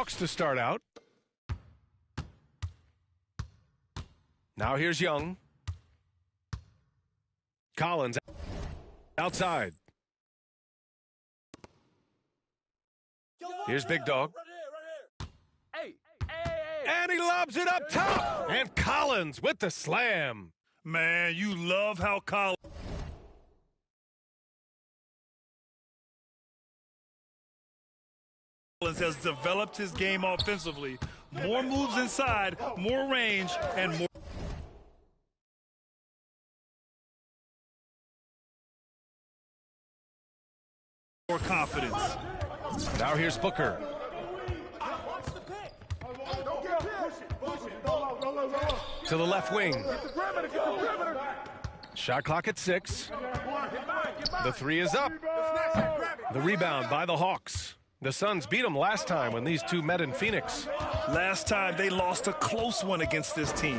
Hawks to start out. Now here's Young. Collins outside. Here's Big Dog. And he lobs it up top. And Collins with the slam. Man, you love how Collins has developed his game offensively. More moves inside, more range, and more confidence. Now here's Booker. To the left wing. Shot clock at 6. The three is up. The rebound by the Hawks. The Suns beat them last time when these two met in Phoenix. Last time they lost a close one against this team.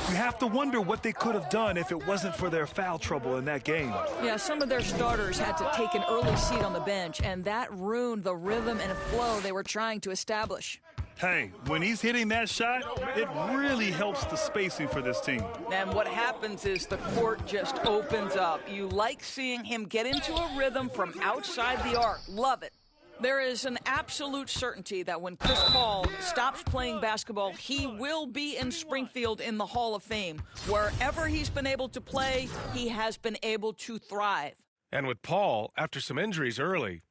You have to wonder what they could have done if it wasn't for their foul trouble in that game. Yeah, some of their starters had to take an early seat on the bench, and that ruined the rhythm and flow they were trying to establish. Hey, when he's hitting that shot, it really helps the spacing for this team. And what happens is the court just opens up. You like seeing him get into a rhythm from outside the arc. Love it. There is an absolute certainty that when Chris Paul stops playing basketball, he will be in Springfield in the Hall of Fame. Wherever he's been able to play, he has been able to thrive. And with Paul, after some injuries early,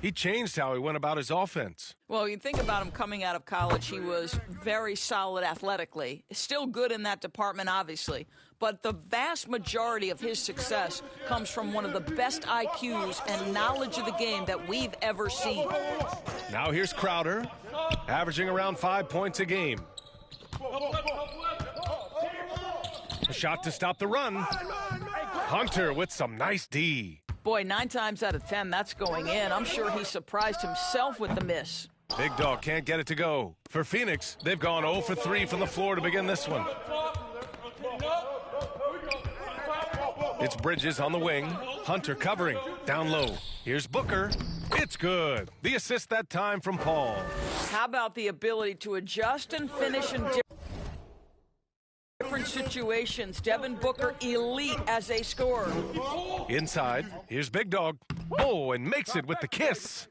he changed how he went about his offense. Well, you think about him coming out of college, he was very solid athletically. Still good in that department, obviously. But the vast majority of his success comes from one of the best IQs and knowledge of the game that we've ever seen. Now here's Crowder, averaging around 5 points a game. A shot to stop the run. Hunter with some nice D. Boy, 9 times out of 10, that's going in. I'm sure he surprised himself with the miss. Big Dog can't get it to go. For Phoenix, they've gone 0 for 3 from the floor to begin this one. It's Bridges on the wing. Hunter covering. Down low. Here's Booker. It's good. The assist that time from Paul. How about the ability to adjust and finish in different situations? Devin Booker, elite as a scorer. Inside. Here's Big Dog. Oh, and makes it with the kiss.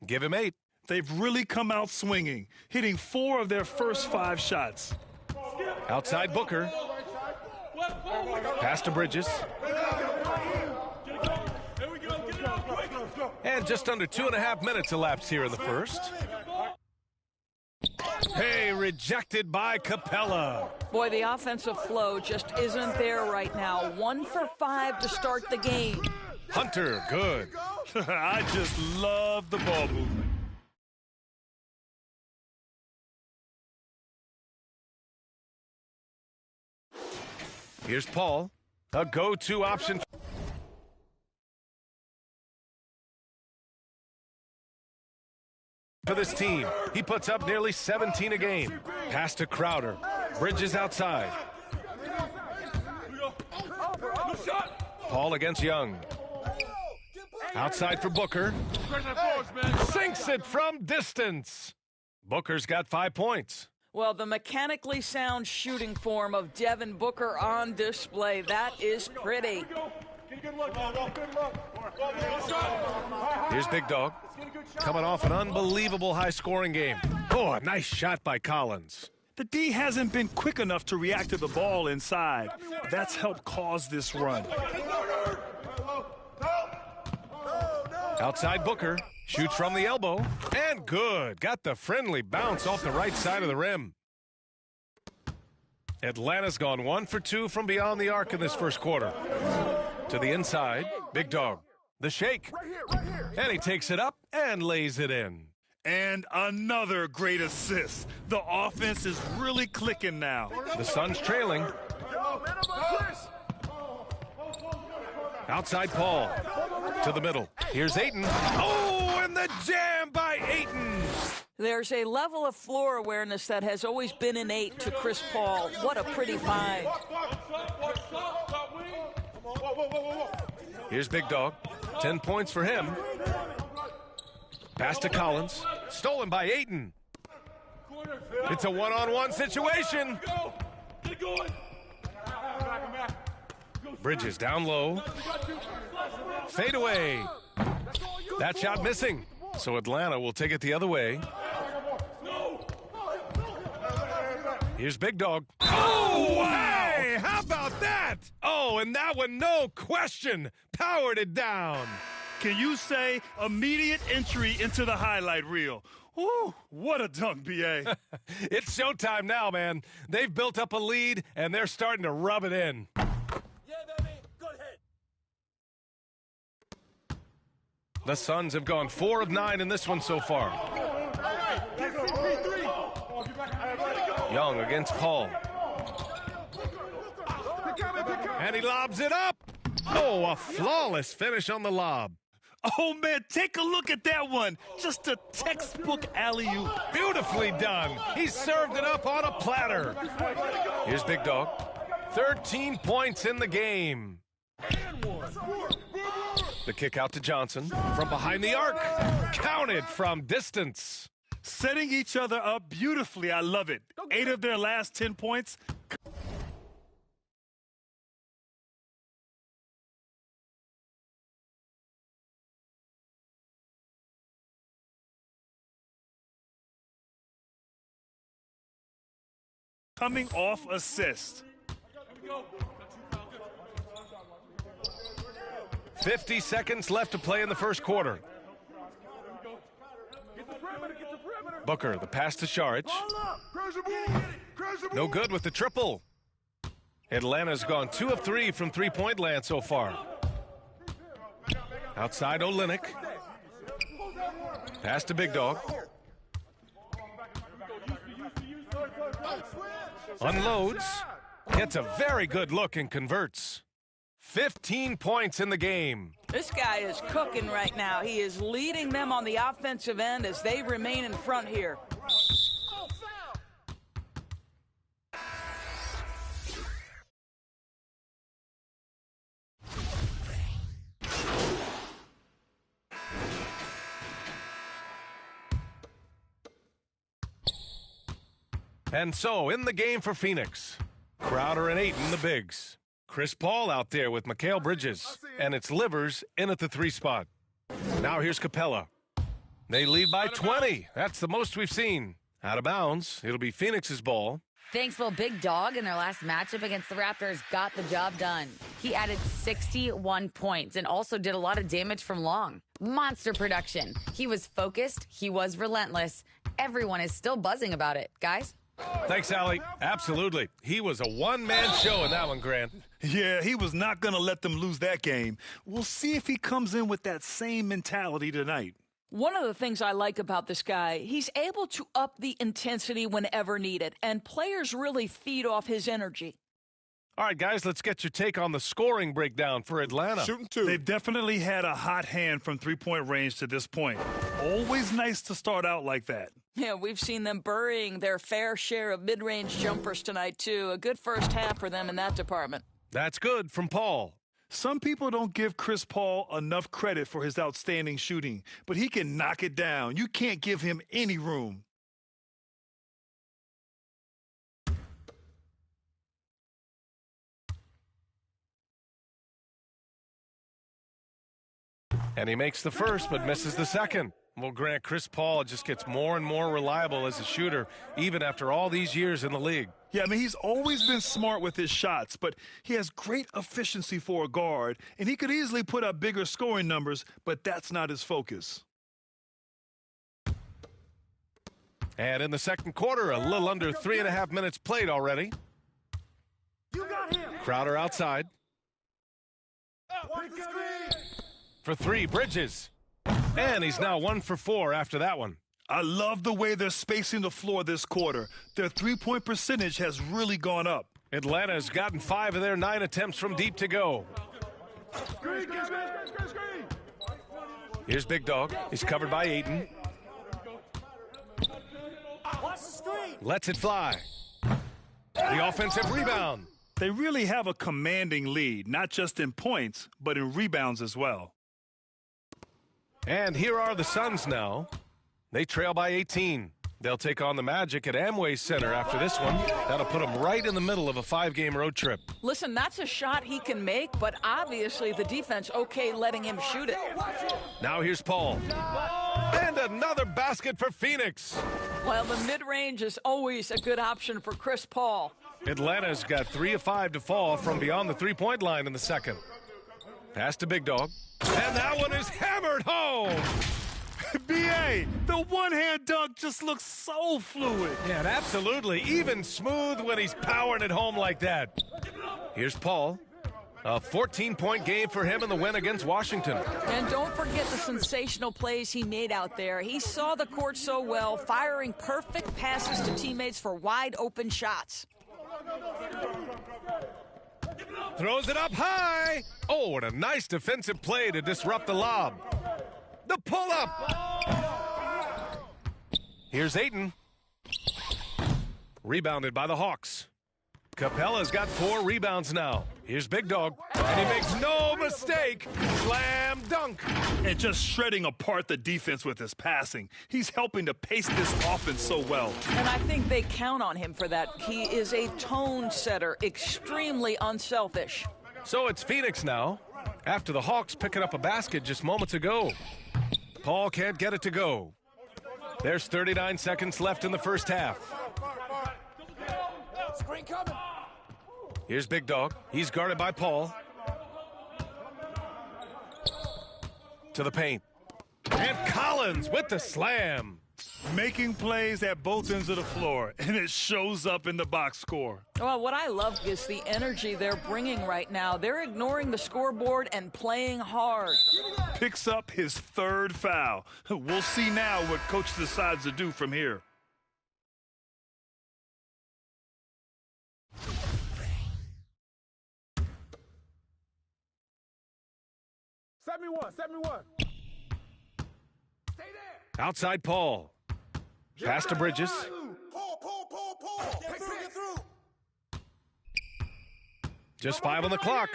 Give him 8. They've really come out swinging, hitting 4 of their first 5 shots. Outside Booker. Pass to Bridges. And just under 2.5 minutes elapsed here in the first. Hey, rejected by Capella. Boy, the offensive flow just isn't there right now. 1 for 5 to start the game. Hunter, good. I just love the ball movement. Here's Paul, a go-to option for this team. He puts up nearly 17 a game. Pass to Crowder. Bridges outside. Paul against Young. Outside for Booker. Sinks it from distance. Booker's got 5 points. Well, the mechanically sound shooting form of Devin Booker on display. That is pretty. Here's Big Dog. Coming off an unbelievable high-scoring game. Oh, a nice shot by Collins. The D hasn't been quick enough to react to the ball inside. That's helped cause this run. Outside Booker. Shoots from the elbow. And good. Got the friendly bounce off the right side of the rim. Atlanta's gone 1 for 2 from beyond the arc in this first quarter. To the inside. Big Dog. The shake. And he takes it up and lays it in. And another great assist. The offense is really clicking now. The Suns trailing. Outside Paul. To the middle. Here's Ayton. Oh, and the jam by Ayton. There's a level of floor awareness that has always been innate to Chris Paul. What a pretty find. Here's Big Dog. 10 points for him. Pass to Collins. Stolen by Ayton. It's a one-on-one situation. Bridges down low. Fade away. That shot missing. So Atlanta will take it the other way. Here's Big Dog. Oh, wow! Hey, how about that? Oh, and that one, no question, powered it down. Can you say immediate entry into the highlight reel? Ooh, what a dunk, B.A. It's showtime now, man. They've built up a lead, and they're starting to rub it in. Yeah, baby. Go ahead. The Suns have gone 4 of 9 in this one so far. Young against Paul. And he lobs it up. Oh, a flawless finish on the lob. Oh, man, take a look at that one. Just a textbook alley-oop. Beautifully done. He served it up on a platter. Here's Big Dog. 13 points in the game. The kick out to Johnson from behind the arc. Counted from distance. Setting each other up beautifully. I love it. 8 of their last 10 points. Coming off assist. 50 seconds left to play in the first quarter. Booker, the pass to Šarić. No good with the triple. Atlanta's gone 2 of 3 from three-point land so far. Outside Olynyk. Pass to Big Dog. Unloads. Gets a very good look and converts. 15 points in the game. This guy is cooking right now. He is leading them on the offensive end as they remain in front here. And so, in the game for Phoenix, Crowder and Ayton, the bigs. Chris Paul out there with Mikal Bridges, and it's Livers in at the 3 spot. Now here's Capella. They lead by 20. That's the most we've seen. Out of bounds. It'll be Phoenix's ball. Thanksville Big Dog in their last matchup against the Raptors got the job done. He added 61 points and also did a lot of damage from long. Monster production. He was focused. He was relentless. Everyone is still buzzing about it. Guys? Thanks, Allie. Absolutely. He was a one-man show in that one, Grant. Yeah, he was not going to let them lose that game. We'll see if he comes in with that same mentality tonight. One of the things I like about this guy, he's able to up the intensity whenever needed, and players really feed off his energy. All right, guys, let's get your take on the scoring breakdown for Atlanta. Shooting 2. They've definitely had a hot hand from three-point range to this point. Always nice to start out like that. Yeah, we've seen them burying their fair share of mid-range jumpers tonight, too. A good first half for them in that department. That's good from Paul. Some people don't give Chris Paul enough credit for his outstanding shooting, but he can knock it down. You can't give him any room. And he makes the first, but misses the second. Well, Grant, Chris Paul just gets more and more reliable as a shooter, even after all these years in the league. Yeah, I mean, he's always been smart with his shots, but he has great efficiency for a guard, and he could easily put up bigger scoring numbers, but that's not his focus. And in the second quarter, a little under 3.5 minutes played already. Crowder outside. For 3, Bridges. And he's now 1 for 4 after that one. I love the way they're spacing the floor this quarter. Their three-point percentage has really gone up. Atlanta has gotten 5 of their 9 attempts from deep to go. Here's Big Dog. He's covered by Ayton. Lets it fly. The offensive rebound. They really have a commanding lead, not just in points, but in rebounds as well. And here are the Suns now. They trail by 18. They'll take on the Magic at Amway Center after this one. That'll put them right in the middle of a 5-game road trip. Listen, that's a shot he can make, but obviously the defense okay letting him shoot it. Now here's Paul. And another basket for Phoenix. Well, the mid-range is always a good option for Chris Paul. Atlanta's got 3 of 5 to fall from beyond the three-point line in the second. Pass to Big Dog. And that one is hammered home. B.A., the one-hand dunk just looks so fluid. Yeah, absolutely. Even smooth when he's powering it home like that. Here's Paul. A 14-point game for him in the win against Washington. And don't forget the sensational plays he made out there. He saw the court so well, firing perfect passes to teammates for wide-open shots. Throws it up high. Oh, and a nice defensive play to disrupt the lob. The pull-up. Here's Ayton. Rebounded by the Hawks. Capella's got 4 rebounds now. Here's Big Dog. And he makes no mistake. Slam dunk. And just shredding apart the defense with his passing. He's helping to pace this offense so well. And I think they count on him for that. He is a tone setter, extremely unselfish. So it's Phoenix now, after the Hawks picking up a basket just moments ago. Paul can't get it to go. There's 39 seconds left in the first half. Screen coming. Here's Big Dog. He's guarded by Paul. To the paint. And Collins with the slam. Making plays at both ends of the floor, and it shows up in the box score. Well, what I love is the energy they're bringing right now. They're ignoring the scoreboard and playing hard. Picks up his 3rd foul. We'll see now what coach decides to do from here. Set me one. Stay there. Outside Paul. Pass to Bridges. Pull. Get through. Just 5 on the clock.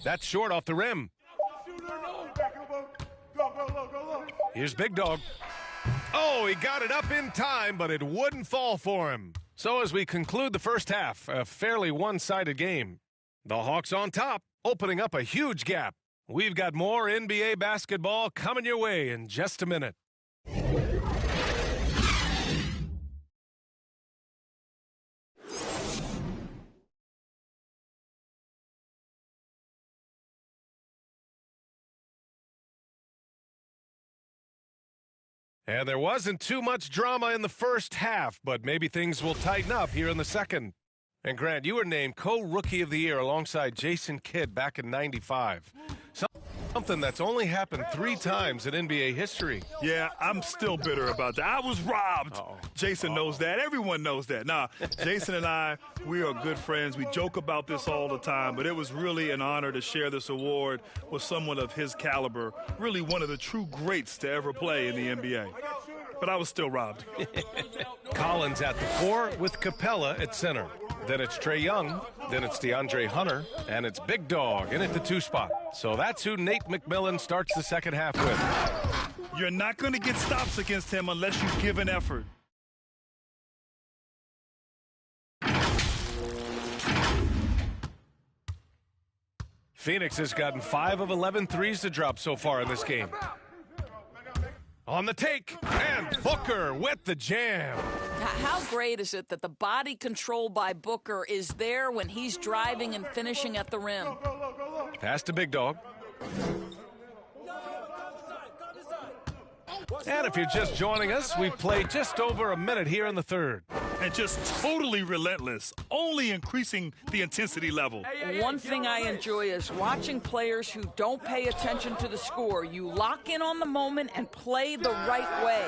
That's short off the rim. Here's Big Dog. Oh, he got it up in time, but it wouldn't fall for him. So as we conclude the first half, a fairly one-sided game. The Hawks on top, opening up a huge gap. We've got more NBA basketball coming your way in just a minute. And there wasn't too much drama in the first half, but maybe things will tighten up here in the second. And Grant, you were named co-rookie of the year alongside Jason Kidd back in '95. Something that's only happened 3 times in NBA history. Yeah, I'm still bitter about that. I was robbed. Jason knows that. Everyone knows that. Nah, Jason and I, we are good friends. We joke about this all the time, but it was really an honor to share this award with someone of his caliber, really one of the true greats to ever play in the NBA. But I was still robbed. Collins at the 4 with Capella at center. Then it's Trae Young, then it's DeAndre Hunter, and it's Big Dog in at the 2 spot. So that's who Nate McMillan starts the second half with. You're not going to get stops against him unless you give an effort. Phoenix has gotten 5 of 11 threes to drop so far in this game. On the take, and Booker with the jam. How great is it that the body control by Booker is there when he's driving and finishing at the rim? Pass to Big Dog. And if you're just joining us, we played just over a minute here in the third. And just totally relentless, only increasing the intensity level. One thing I enjoy is watching players who don't pay attention to the score. You lock in on the moment and play the right way.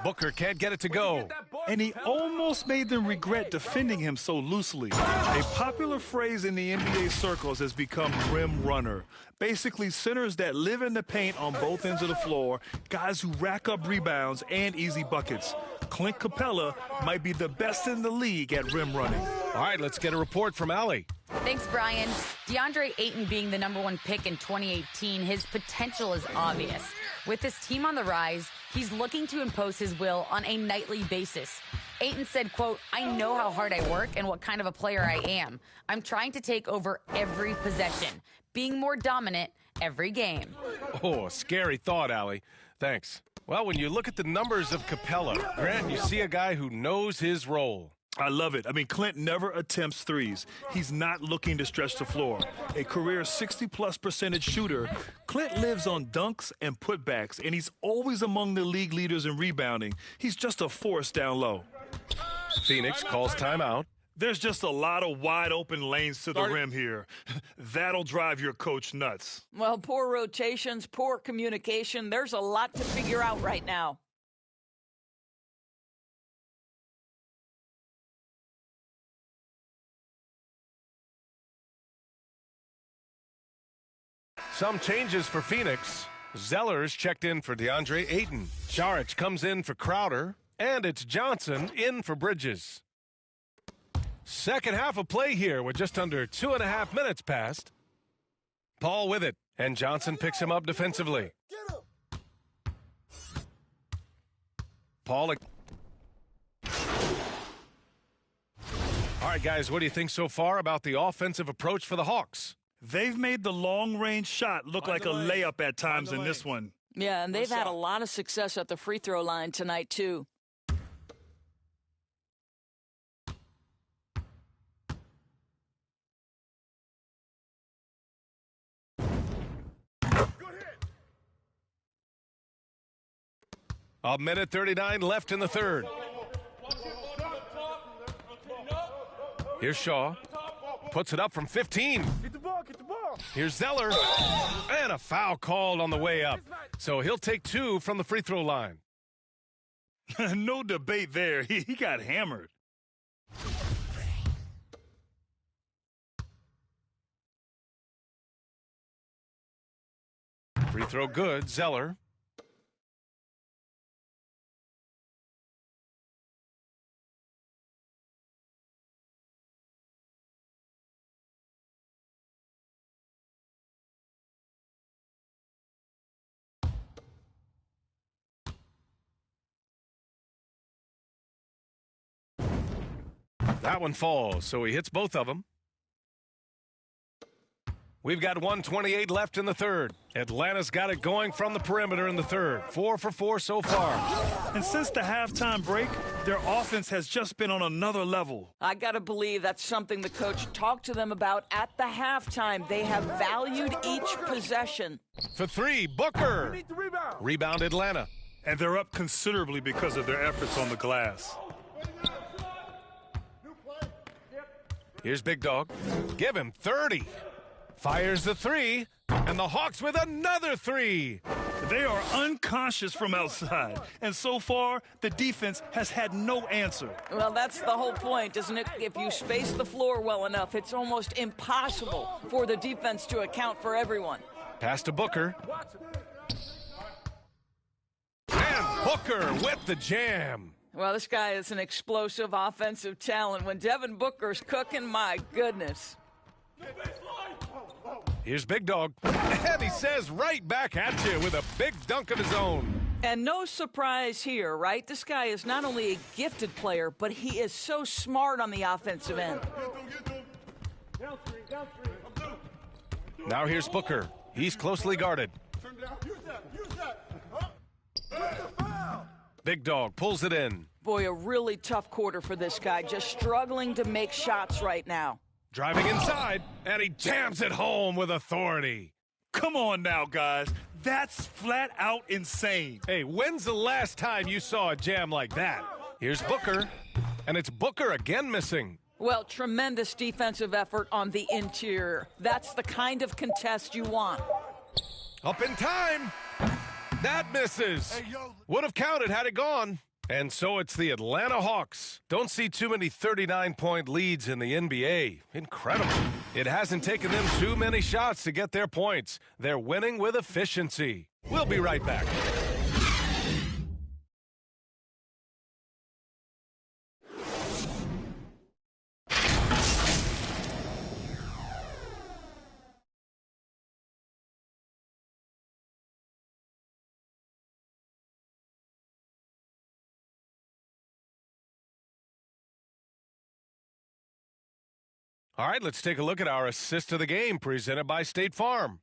Booker can't get it to go. And he almost made them regret defending him so loosely. A popular phrase in the NBA circles has become rim runner. Basically, centers that live in the paint on both ends of the floor, guys who rack up rebounds and easy buckets. Clint Capella might be the best in the league at rim running. All right, let's get a report from Allie. Thanks, Brian. DeAndre Ayton being the #1 pick in 2018, his potential is obvious. With his team on the rise, He's looking to impose his will on a nightly basis. Ayton said, quote, "I know how hard I work and what kind of a player I am. I'm trying to take over every possession, being more dominant every game." Oh, a scary thought, Allie. Thanks. Well, when you look at the numbers of Capella, Grant, you see a guy who knows his role. I love it. I mean, Clint never attempts threes. He's not looking to stretch the floor. A career 60+% shooter, Clint lives on dunks and putbacks, and he's always among the league leaders in rebounding. He's just a force down low. Phoenix calls timeout. There's just a lot of wide open lanes to the rim here. That'll drive your coach nuts. Well, poor rotations, poor communication. There's a lot to figure out right now. Some changes for Phoenix. Zeller's checked in for DeAndre Ayton. Saric comes in for Crowder. And it's Johnson in for Bridges. Second half of play here with just under 2.5 minutes passed. Paul with it, and Johnson picks him up defensively. Paul. All right, guys, what do you think so far about the offensive approach for the Hawks? They've made the long-range shot look like a layup at times in this one. Yeah, and they've had a lot of success at the free throw line tonight, too. A minute 39 left in the third. Here's Shaw. Puts it up from 15. Get the ball, get the ball. Here's Zeller. And a foul called on the way up. So he'll take 2 from the free throw line. No debate there. He got hammered. Free throw good, Zeller. That one falls, so he hits both of them. We've got 1:28 left in the third. Atlanta's got it going from the perimeter in the third. 4 for 4 so far. And since the halftime break, their offense has just been on another level. I got to believe that's something the coach talked to them about at the halftime. They have valued each possession. For 3, Booker. Need the rebound. Rebound Atlanta. And they're up considerably because of their efforts on the glass. Here's Big Dog. Give him 30. Fires the 3. And the Hawks with another 3. They are unconscious from outside. And so far, the defense has had no answer. Well, that's the whole point, isn't it? If you space the floor well enough, it's almost impossible for the defense to account for everyone. Pass to Booker. And Booker with the jam. Well, this guy is an explosive offensive talent. When Devin Booker's cooking, my goodness. Here's Big Dog. And he says right back at you with a big dunk of his own. And no surprise here, right? This guy is not only a gifted player, but he is so smart on the offensive end. Now here's Booker. He's closely guarded. Big Dog pulls it in. Boy, a really tough quarter for this guy. Just struggling to make shots right now. Driving inside, and he jams it home with authority. Come on now, guys. That's flat out insane. Hey, when's the last time you saw a jam like that? Here's Booker, and it's Booker again missing. Well, tremendous defensive effort on the interior. That's the kind of contest you want. Up in time. That misses. Would have counted had it gone. And so it's the Atlanta Hawks. Don't see too many 39-point leads in the NBA. Incredible. It hasn't taken them too many shots to get their points. They're winning with efficiency. We'll be right back. All right, let's take a look at our assist of the game presented by State Farm.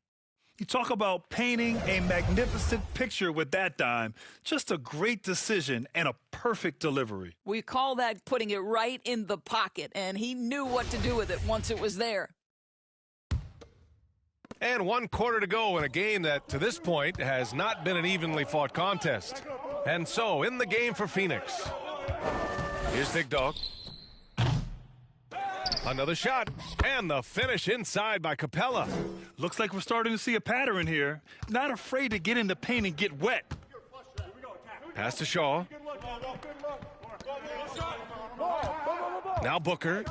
You talk about painting a magnificent picture with that dime. Just a great decision and a perfect delivery. We call that putting it right in the pocket, and he knew what to do with it once it was there. And 1 quarter to go in a game that, to this point, has not been an evenly fought contest. And so, in the game for Phoenix, here's Big Dog. Another shot, and the finish inside by Capella. Looks like we're starting to see a pattern here. Not afraid to get in the paint and get wet. Pass to Shaw. Now Booker.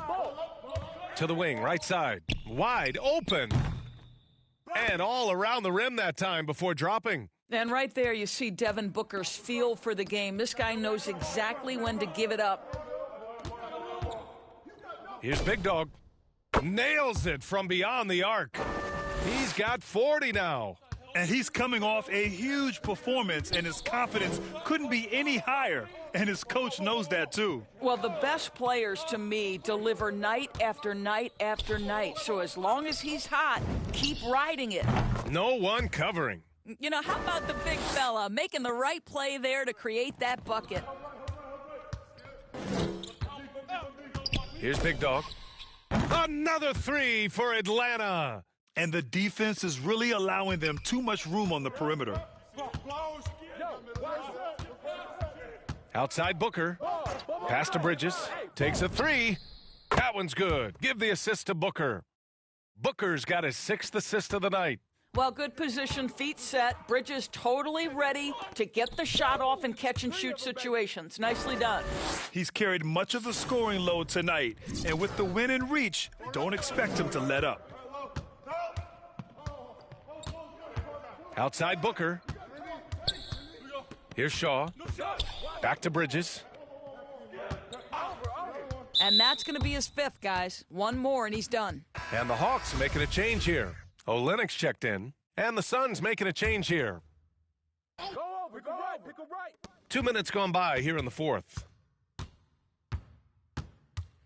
To the wing, right side. Wide open. And all around the rim that time before dropping. And right there you see Devin Booker's feel for the game. This guy knows exactly when to give it up. Here's Big Dog. Nails it from beyond the arc. He's got 40 now. And he's coming off a huge performance, and his confidence couldn't be any higher. And his coach knows that, too. Well, the best players, to me, deliver night after night after night. So as long as he's hot, keep riding it. No one covering. You know, how about the big fella making the right play there to create that bucket? Here's Big Dog. Another three for Atlanta. And the defense is really allowing them too much room on the perimeter. Outside Booker. Pass to Bridges. Takes a three. That one's good. Give the assist to Booker. Booker's got his 6th assist of the night. Well, good position, feet set. Bridges totally ready to get the shot off in catch-and-shoot situations. Nicely done. He's carried much of the scoring load tonight. And with the win in reach, don't expect him to let up. Outside Booker. Here's Shaw. Back to Bridges. And that's going to be his 5th, guys. One more, and he's done. And the Hawks making a change here. Olynyk checked in. And the Suns making a change here. Go over, go right, pick him right. 2 minutes gone by here in the 4th.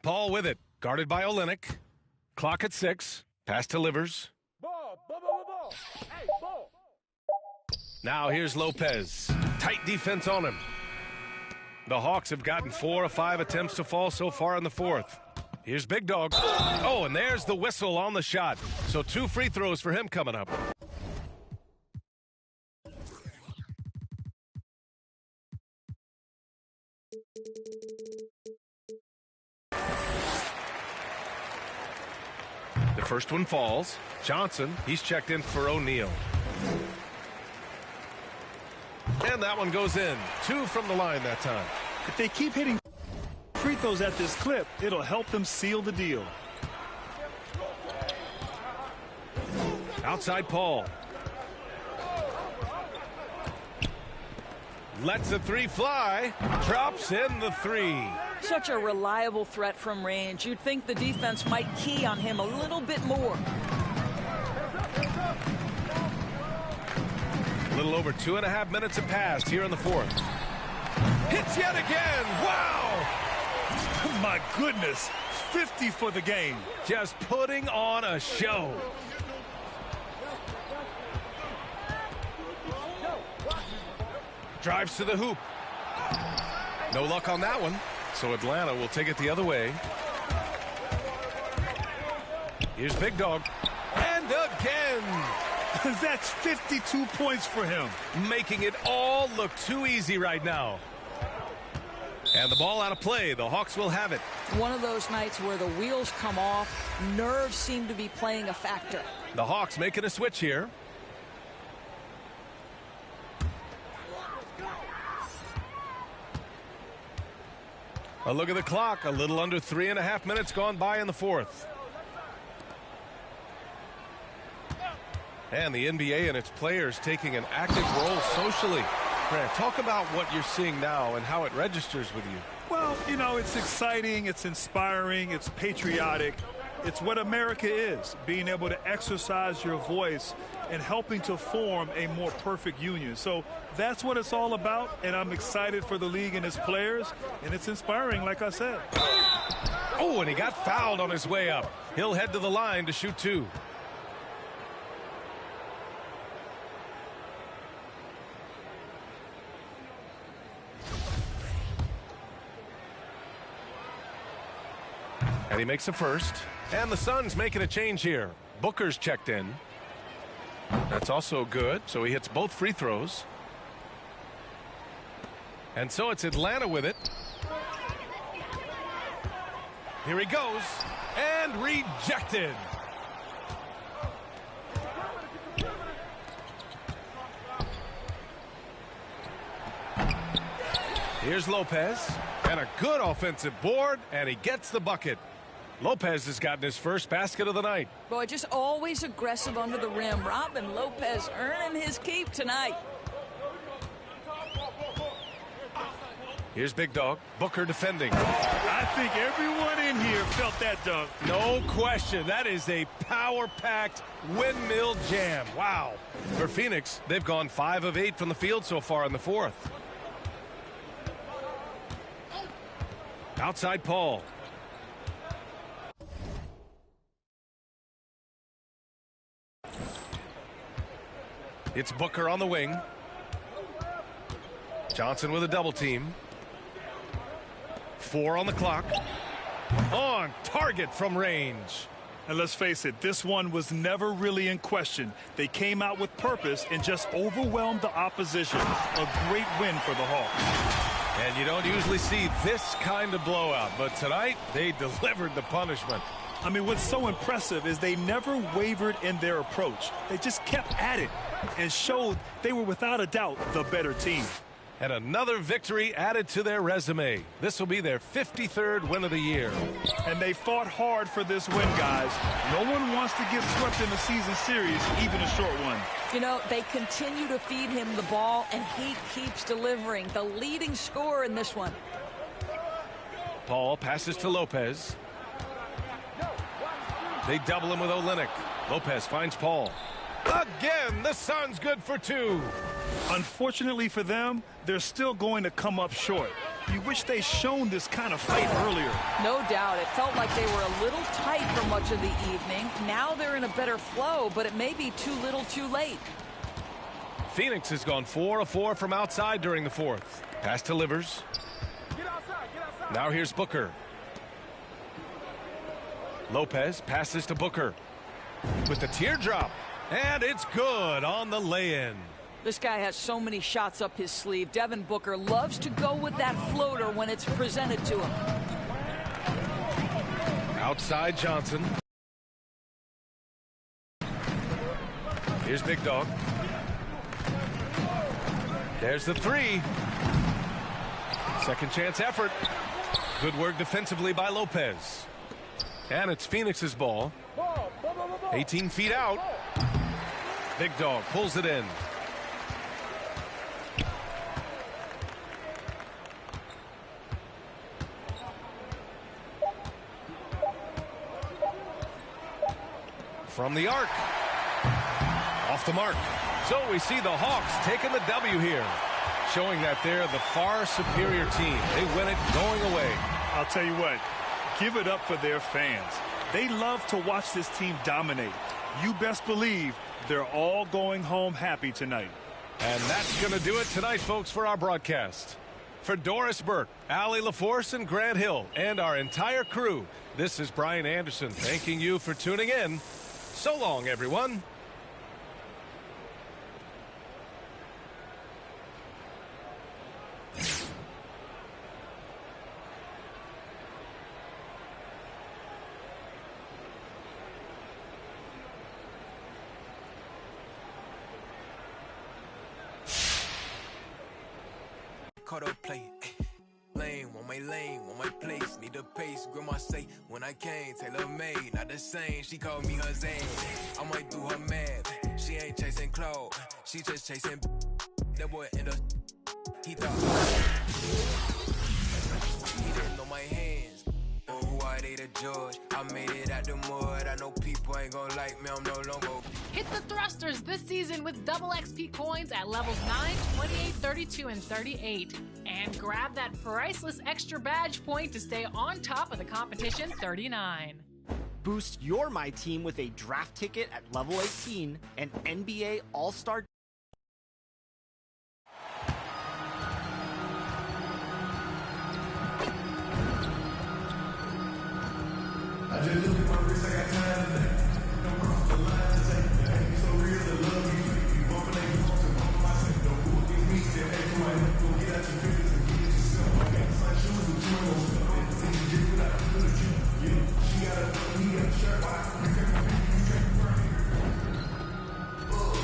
Paul with it. Guarded by Olynyk. Clock at 6. Pass to Livers. Ball, ball, ball, ball. Hey, ball. Now here's Lopez. Tight defense on him. The Hawks have gotten 4 of 5 attempts to fall so far in the 4th. Here's Big Dog. Oh, and there's the whistle on the shot. So 2 free throws for him coming up. The first one falls. Johnson, he's checked in for O'Neal. And that one goes in. 2 from the line that time. If they keep hitting free throws at this clip, it'll help them seal the deal. Outside Paul. Lets the 3 fly. Drops in the 3. Such a reliable threat from range. You'd think the defense might key on him a little bit more. A little over 2.5 minutes have passed here in the 4th. Hits yet again. Wow! My goodness, 50 for the game. Just putting on a show. Drives to the hoop. No luck on that one. So Atlanta will take it the other way. Here's Big Dog. And again. That's 52 points for him. Making it all look too easy right now. And the ball out of play. The Hawks will have it. One of those nights where the wheels come off, nerves seem to be playing a factor. The Hawks making a switch here. A look at the clock. A little under 3.5 minutes gone by in the 4th. And the NBA and its players taking an active role socially. Grant, talk about what you're seeing now and how it registers with you. Well, you know, it's exciting, it's inspiring, it's patriotic. It's what America is, being able to exercise your voice and helping to form a more perfect union. So that's what it's all about, and I'm excited for the league and its players, and it's inspiring, like I said. Oh, and he got fouled on his way up. He'll head to the line to shoot 2. And he makes a first. And the Suns making a change here. Booker's checked in. That's also good. So he hits both free throws. And so it's Atlanta with it. Here he goes. And rejected. Here's Lopez. And a good offensive board. And he gets the bucket. Lopez has gotten his first basket of the night. Boy, just always aggressive under the rim. Robin Lopez earning his keep tonight. Here's Big Dog. Booker defending. I think everyone in here felt that dunk. No question. That is a power-packed windmill jam. Wow. For Phoenix, they've gone 5 of 8 from the field so far in the fourth. Outside Paul. It's Booker on the wing. Johnson with a double team. 4 on the clock. On target from range. And let's face it, this one was never really in question. They came out with purpose and just overwhelmed the opposition. A great win for the Hawks. And you don't usually see this kind of blowout, but tonight they delivered the punishment. I mean, what's so impressive is they never wavered in their approach. They just kept at it and showed they were without a doubt the better team. And another victory added to their resume. This will be their 53rd win of the year. And they fought hard for this win, guys. No one wants to get swept in the season series, even a short one. You know, they continue to feed him the ball, and he keeps delivering. The leading scorer in this one. Paul passes to Lopez. They double him with Olynyk. Lopez finds Paul. Again, the Suns good for 2. Unfortunately for them, they're still going to come up short. You wish they shown this kind of fight earlier. No doubt. It felt like they were a little tight for much of the evening. Now they're in a better flow, but it may be too little too late. Phoenix has gone 4 of 4 from outside during the fourth. Pass to Livers. Now here's Booker. Lopez passes to Booker with the teardrop. And it's good on the lay-in. This guy has so many shots up his sleeve. Devin Booker loves to go with that floater when it's presented to him. Outside Johnson. Here's Big Dog. There's the 3. Second chance effort. Good work defensively by Lopez. And it's Phoenix's ball. 18 feet out. Big Dog pulls it in. From the arc. Off the mark. So we see the Hawks taking the W here, showing that they're the far superior team. They win it going away. I'll tell you what, give it up for their fans. They love to watch this team dominate. You best believe they're all going home happy tonight. And that's going to do it tonight, folks, for our broadcast. For Doris Burke, Allie LaForce, and Grant Hill, and our entire crew, this is Brian Anderson thanking you for tuning in. So long, everyone. Caught up play, lane, want my lane, want my place, need a pace, grandma say, when I came, Taylor made, not the same, she called me her Zane, I might do her math, she ain't chasing clothes, she just chasing, that boy in the, he thought, he didn't know my hands, or who are they to George. I made it out the mud. I know people ain't gonna like me. I'm no longer. Hit the thrusters this season with double XP coins at levels 9, 28, 32, and 38. And grab that priceless extra badge point to stay on top of the competition 39. Boost your My Team with a draft ticket at level 18 and NBA All-Star. I just look at my wrist, I got time today. Don't cross the line today. I ain't so real, the love you fake. You bumpin' like you want to bump myself. Don't go against me, then hey, come on, go get out your feelings and get yourself. I got sun shoes with you on stuff. And the thing you did without a little you. Yeah, she got a he got a shirt. Why? You can't burn here. You can't burn here.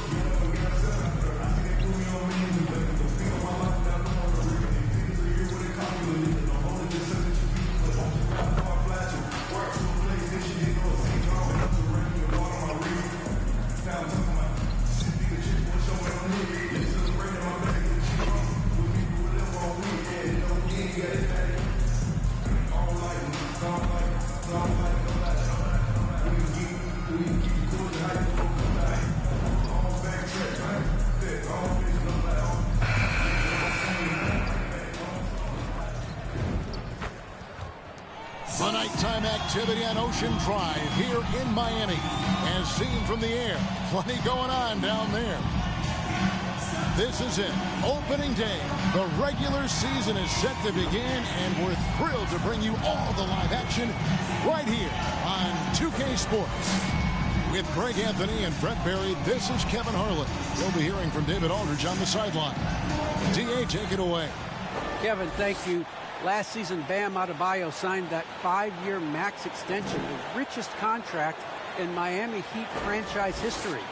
Get up and get upset. I see that movie on me. You better go speak on my life without no one to read it. They figures a year with a copy of it. Don't hold it just so that you feel it. Don't you ride far flash it. Work to a place that you didn't know. See, I'm enough to run you and on my wrist. Now I'm talking about shit, be the chick for showing on me. They celebrating my back and shit on with people with them on me. Yeah, you know, you ain't got it back. I don't like it. I don't like it. I don't like it. We can keep it cool and how you gonna come back. All backtrack, right? Yeah, all bitches know that. The nighttime activity on Ocean Drive here in Miami, as seen from the air. Plenty going on down there. This is it. Opening day. The regular season is set to begin, and we're thrilled to bring you all the live action right here on 2K Sports. With Greg Anthony and Brett Barry, this is Kevin Harlan. You'll be hearing from David Aldridge on the sideline. DA, take it away. Kevin, thank you. Last season, Bam Adebayo signed that 5-year max extension, the richest contract in Miami Heat franchise history.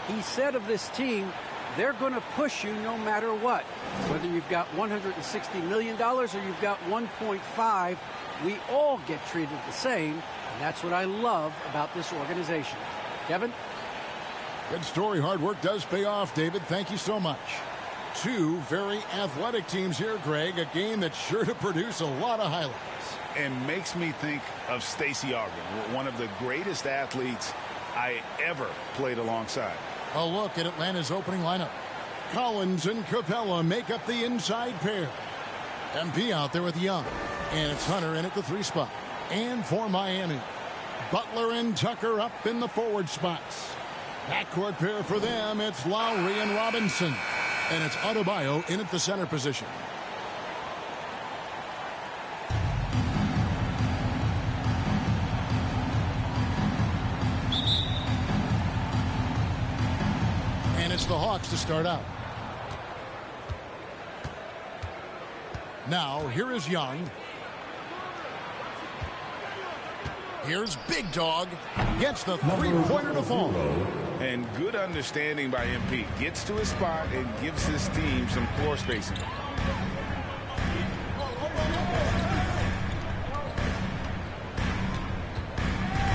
He said of this team, they're going to push you no matter what. Whether you've got $160 million or you've got 1.5, we all get treated the same, and that's what I love about this organization. Kevin? Good story. Hard work does pay off, David. Thank you so much. Two very athletic teams here, Greg. A game that's sure to produce a lot of highlights. And makes me think of Stacey Augmon, one of the greatest athletes I ever played alongside. A look at Atlanta's opening lineup. Collins and Capella make up the inside pair. MP out there with Young. And it's Hunter in at the 3 spot. And for Miami, Butler and Tucker up in the forward spots. Backcourt pair for them, it's Lowry and Robinson. And it's Adebayo in at the center position. And it's the Hawks to start out. Now, here is Young. Here's Big Dog. Gets the three-pointer to fall. And good understanding by MP. Gets to his spot and gives his team some floor spacing.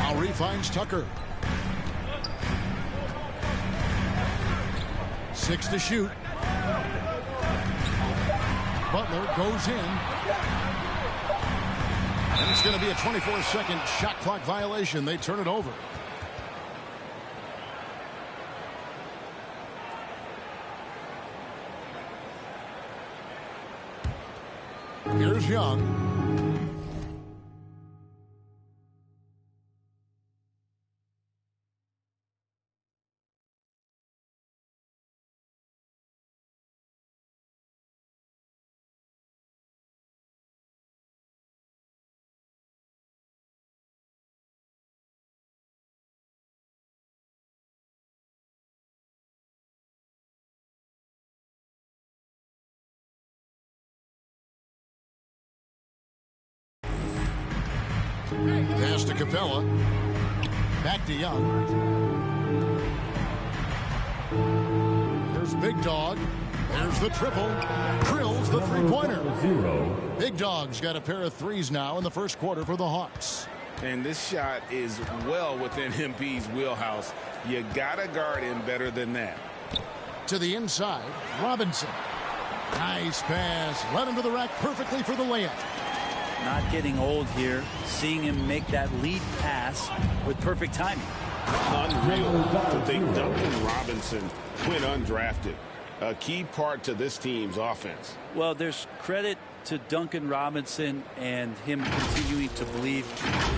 Lowry finds Tucker. 6 to shoot. Butler goes in. And it's going to be a 24-second shot clock violation. They turn it over. Here's Young. Pass to Capella. Back to Young. Here's Big Dog. There's the triple. Drills the three-pointer. Big Dog's got a pair of threes now in the first quarter for the Hawks. And this shot is well within MP's wheelhouse. You gotta guard him better than that. To the inside, Robinson. Nice pass. Led him to the rack perfectly for the layup. not getting old here. Seeing him make that lead pass with perfect timing. Unreal to think Duncan Robinson went undrafted. A key part to this team's offense. Well, there's credit to Duncan Robinson and him continuing to believe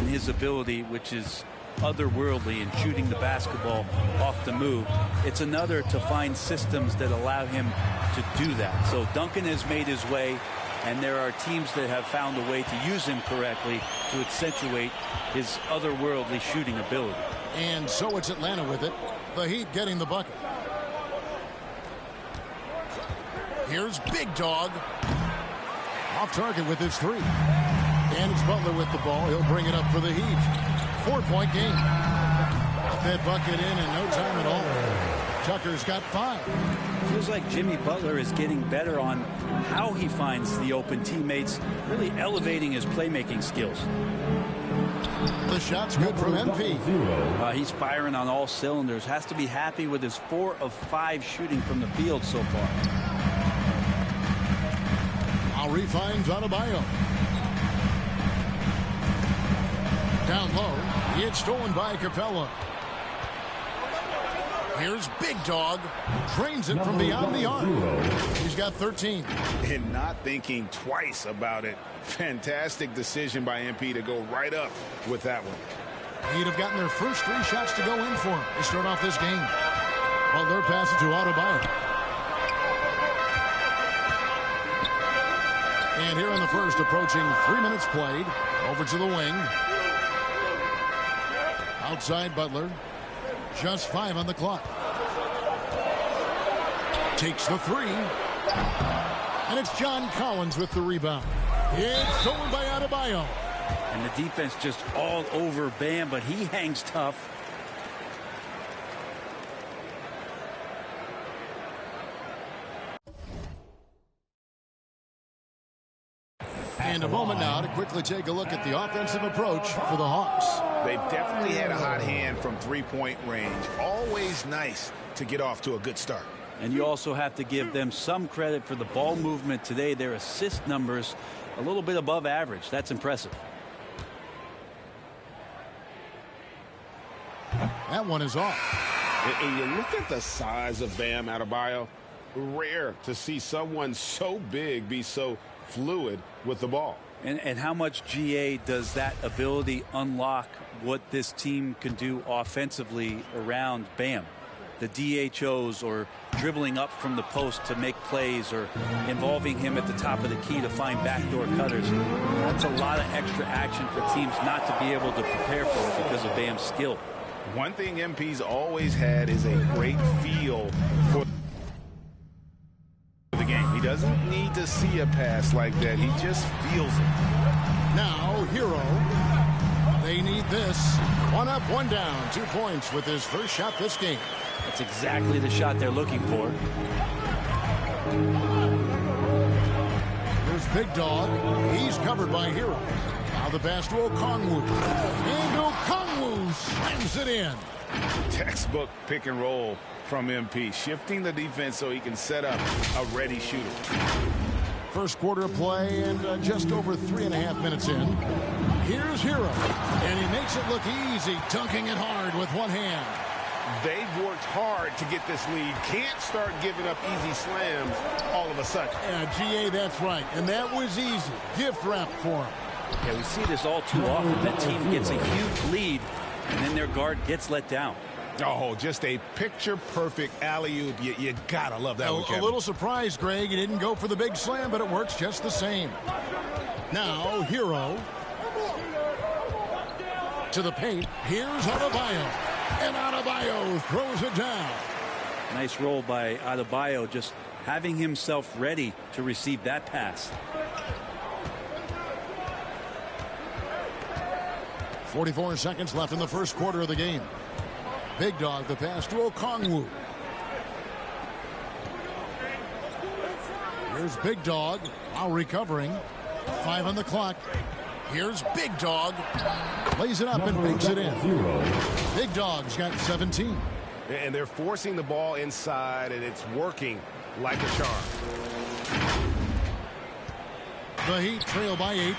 in his ability, which is otherworldly in shooting the basketball off the move. It's another to find systems that allow him to do that. So Duncan has made his way, and there are teams that have found a way to use him correctly to accentuate his otherworldly shooting ability. And so it's Atlanta with it. The Heat getting the bucket. Here's Big Dog. Off target with his three. And it's Butler with the ball. He'll bring it up for the Heat. 4-point game. Got that bucket in no time at all. Tucker's got 5. Feels like Jimmy Butler is getting better on how he finds the open teammates, really elevating his playmaking skills. The shot's good from MP. He's firing on all cylinders. Has to be happy with his 4 of 5 shooting from the field so far. Lowry finds Adebayo. Down low. It's stolen by Capella. Here's Big Dog. Drains it from beyond the arc. He's got 13. And not thinking twice about it. Fantastic decision by MP to go right up with that one. He'd have gotten their first 3 shots to go in for him to start off this game. Butler passes to Adebayo. And here in the first, approaching 3 minutes played. Over to the wing. Outside Butler. Just 5 on the clock. Takes the 3. And it's John Collins with the rebound. It's stolen by Adebayo. And the defense just all over Bam, but he hangs tough. And a moment now to quickly take a look at the offensive approach for the Hawks. They've definitely had a hot hand from three-point range. Always nice to get off to a good start. And you also have to give them some credit for the ball movement today. Their assist numbers a little bit above average. That's impressive. That one is off. And you look at the size of Bam Adebayo. Rare to see someone so big be so fluid with the ball. And how much GA does that ability unlock what this team can do offensively around Bam? The DHOs or dribbling up from the post to make plays or involving him at the top of the key to find backdoor cutters. That's a lot of extra action for teams not to be able to prepare for because of Bam's skill. One thing MP's always had is a great feel for the game. He doesn't need to see a pass like that. He just feels it. Now, Hero. They need this. 1 up, 1 down. 2 points with his first shot this game. That's exactly the shot they're looking for. Here's Big Dog. He's covered by Hero. Now the pass to Okongwu. And Okongwu slams it in. Textbook pick and roll from MP, shifting the defense so he can set up a ready shooter. First quarter of play and just over 3.5 minutes in. Here's Hero, and he makes it look easy, dunking it hard with one hand. They've worked hard to get this lead. Can't start giving up easy slams all of a sudden. Yeah, GA, that's right, and that was easy. Gift wrap for him. Yeah, we see this all too often. That team gets a huge lead, and then their guard gets let down. Oh, just a picture-perfect alley-oop. You gotta love that one, Kevin. A little surprised, Greg. He didn't go for the big slam, but it works just the same. Now, Hero. To the paint. Here's Adebayo. And Adebayo throws it down. Nice roll by Adebayo, just having himself ready to receive that pass. 44 seconds left in the first quarter of the game. Big Dog, the pass to Okongwu. Here's Big Dog, now recovering. 5 on the clock. Here's Big Dog. Lays it up and banks it in. Big Dog's got 17. And they're forcing the ball inside, and it's working like a charm. The Heat trail by 8.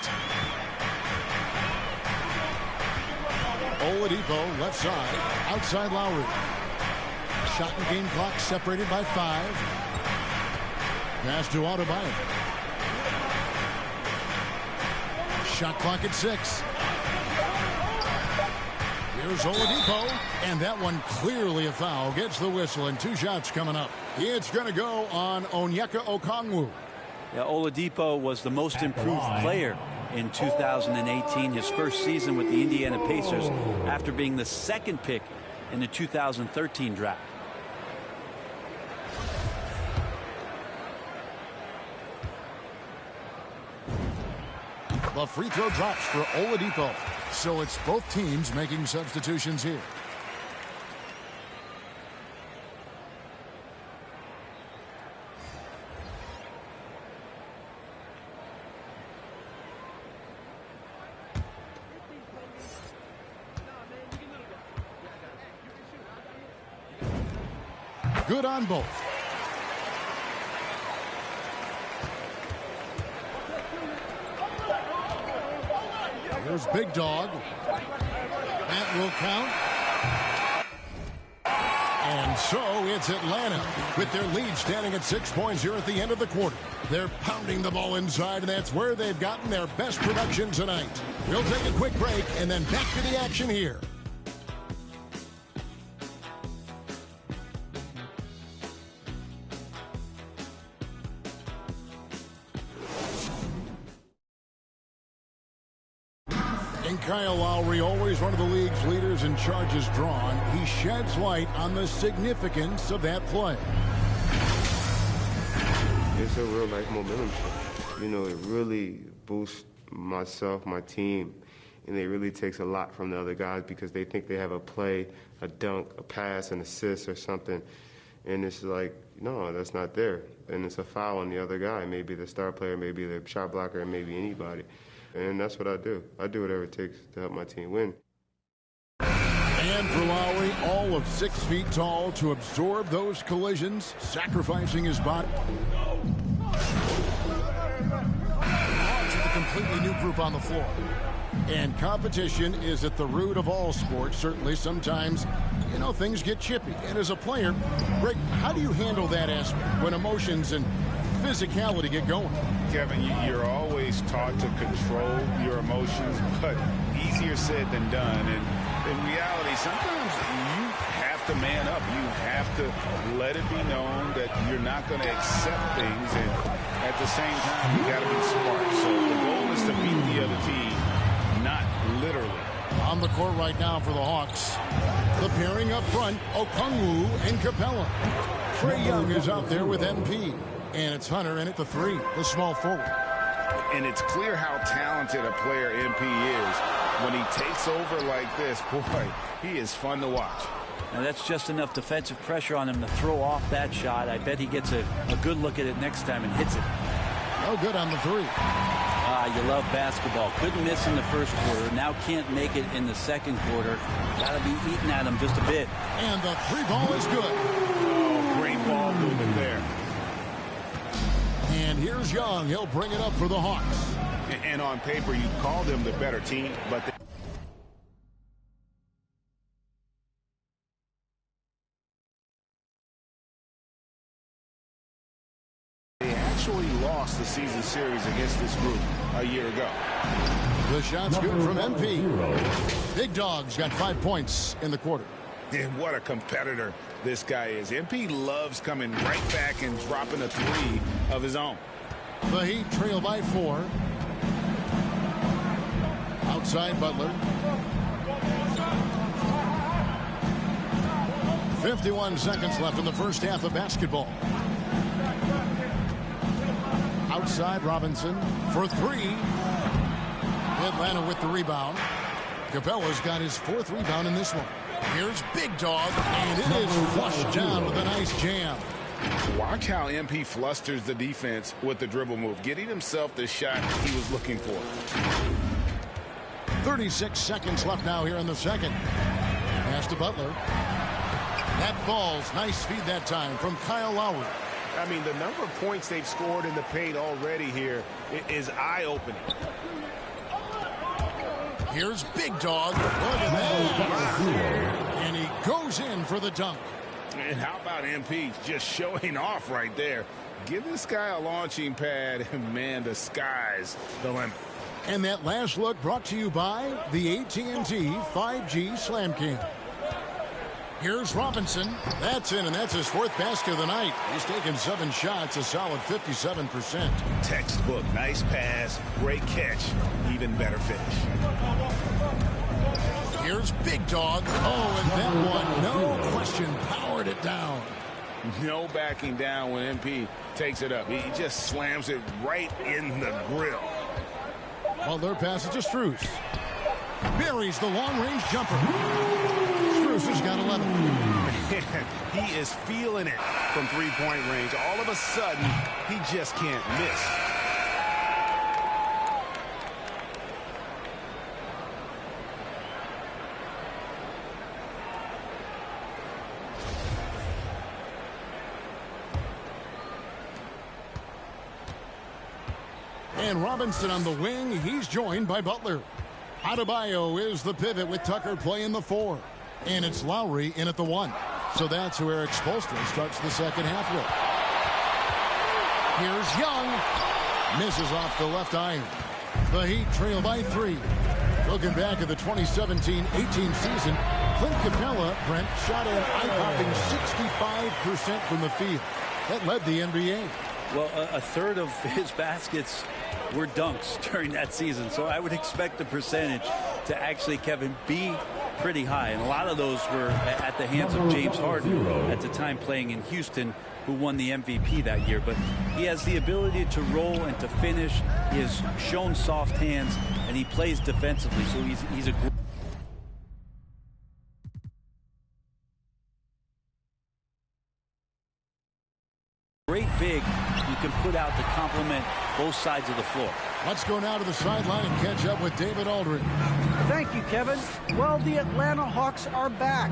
Oladipo left side. Outside Lowry. Shot and game clock separated by 5. Pass to Adebayo. Shot clock at 6. Here's Oladipo, and that one clearly a foul. Gets the whistle, and 2 shots coming up. It's going to go on Onyeka Okongwu. Yeah, Oladipo was the most improved player in 2018, his first season with the Indiana Pacers, after being the 2nd pick in the 2013 draft. The free throw drops for Oladipo. So it's both teams making substitutions here. Good on both. Here's Big Dog. That will count. And so it's Atlanta with their lead standing at 6 points here at the end of the quarter. They're pounding the ball inside, and that's where they've gotten their best production tonight. We'll take a quick break and then back to the action here. And Kyle Lowry, always one of the league's leaders in charges drawn. He sheds light on the significance of that play. It's a real life momentum shift. You know, it really boosts myself, my team, and it really takes a lot from the other guys because they think they have a play, a dunk, a pass, an assist or something. And it's like, no, that's not there. And it's a foul on the other guy, maybe the star player, maybe the shot blocker, and maybe anybody. And that's what I do. I do whatever it takes to help my team win. And for Lowry, all of 6 feet tall to absorb those collisions, sacrificing his body. Hawks with a completely new group on the floor. And competition is at the root of all sports. Certainly sometimes, you know, things get chippy. And as a player, Rick, how do you handle that aspect when emotions and physicality get going? Kevin, you're always taught to control your emotions, but easier said than done. And in reality, sometimes you have to man up. You have to let it be known that you're not going to accept things. And at the same time, you got to be smart. So the goal is to beat the other team, not literally. On the court right now for the Hawks. The pairing up front, Okongwu and Capella. Trae Young is out there with MP. And it's Hunter in at the 3, the small forward. And it's clear how talented a player MP is. When he takes over like this, boy, he is fun to watch. Now that's just enough defensive pressure on him to throw off that shot. I bet he gets a good look at it next time and hits it. No good on the 3. You love basketball. Couldn't miss in the first quarter. Now can't make it in the second quarter. Got to be eating at him just a bit. And the 3 ball is good. Oh, great ball movement there. And here's Young. He'll bring it up for the Hawks. And on paper, you call them the better team, but they actually lost the season series against this group a year ago. The shot's good from MP. Big Dog's got 5 points in the quarter. And what a competitor this guy is. MP loves coming right back and dropping a 3 of his own. The Heat trail by 4. Outside Butler. 51 seconds left in the first half of basketball. Outside Robinson for 3. Atlanta with the rebound. Capella's got his 4th rebound in this one. Here's Big Dog, and it is flushed down with a nice jam. Watch how MP flusters the defense with the dribble move, getting himself the shot he was looking for. 36 seconds left now here in the second. Pass to Butler. That falls. Nice feed that time from Kyle Lowry. I mean, the number of points they've scored in the paint already here is eye-opening. Here's Big Dog. Look at that. And he goes in for the dunk. And how about MP just showing off right there? Give this guy a launching pad, and man, the sky's the limit. And that last look brought to you by the AT&T 5G Slam Cam. Here's Robinson. That's in, and that's his 4th basket of the night. He's taken 7 shots, a solid 57%. Textbook, nice pass, great catch, even better finish. Here's Big Dog. Oh, and that one, no question, powered it down. No backing down when MP takes it up. He just slams it right in the grill. Well, their pass is to Strus. Buries the long-range jumper. Strus has got 11. He is feeling it from three-point range. All of a sudden, he just can't miss. And Robinson on the wing. He's joined by Butler. Adebayo is the pivot with Tucker playing the 4. And it's Lowry in at the 1. So that's who Eric Spoelstra starts the second half with. Here's Young. Misses off the left iron. The Heat trail by 3. Looking back at the 2017-18 season, Clint Capella, Brent, shot an eye-popping 65% from the field. That led the NBA. Well, a third of his baskets were dunks during that season, so I would expect the percentage to actually, Kevin, be pretty high. And a lot of those were at the hands of James Harden at the time playing in Houston, who won the MVP that year. But he has the ability to roll and to finish. He has shown soft hands, and he plays defensively, so he's a great big you can put out to complement both sides of the floor. Let's go now to the sideline and catch up with David Aldridge. Thank you, Kevin. Well, the Atlanta Hawks are back.